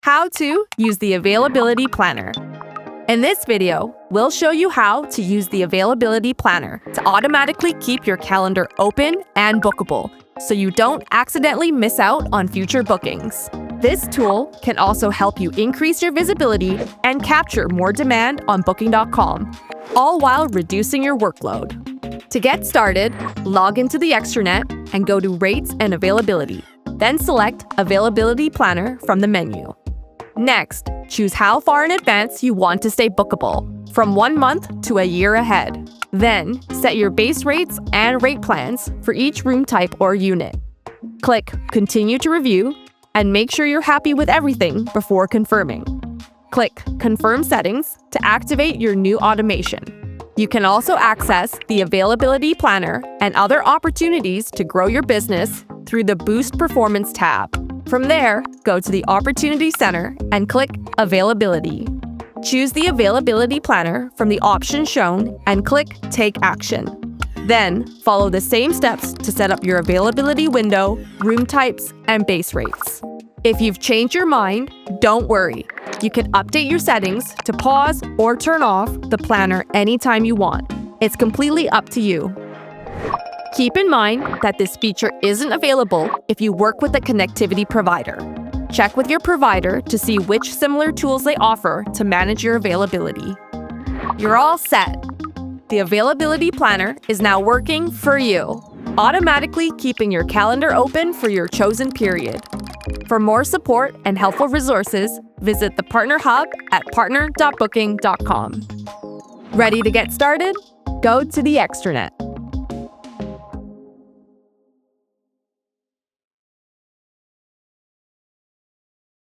How to use the Availability Planner. In this video, we'll show you how to use the Availability Planner to automatically keep your calendar open and bookable, so you don't accidentally miss out on future bookings. This tool can also help you increase your visibility and capture more demand on Booking.com, all while reducing your workload. To get started, log into the extranet and go to Rates and Availability. Then select Availability Planner from the menu. Next, choose how far in advance you want to stay bookable, from 1 month to a year ahead. Then, set your base rates and rate plans for each room type or unit. Click Continue to Review and make sure you're happy with everything before confirming. Click Confirm Settings to activate your new automation. You can also access the Availability Planner and other opportunities to grow your business through the Boost Performance tab. From there, go to the Opportunity Center and click Availability. Choose the Availability Planner from the options shown and click Take Action. Then, follow the same steps to set up your availability window, room types, and base rates. If you've changed your mind, don't worry. You can update your settings to pause or turn off the planner anytime you want. It's completely up to you. Keep in mind that this feature isn't available if you work with a connectivity provider. Check with your provider to see which similar tools they offer to manage your availability. You're all set. The Availability Planner is now working for you, automatically keeping your calendar open for your chosen period. For more support and helpful resources, visit the Partner Hub at partner.booking.com. Ready to get started? Go to the extranet.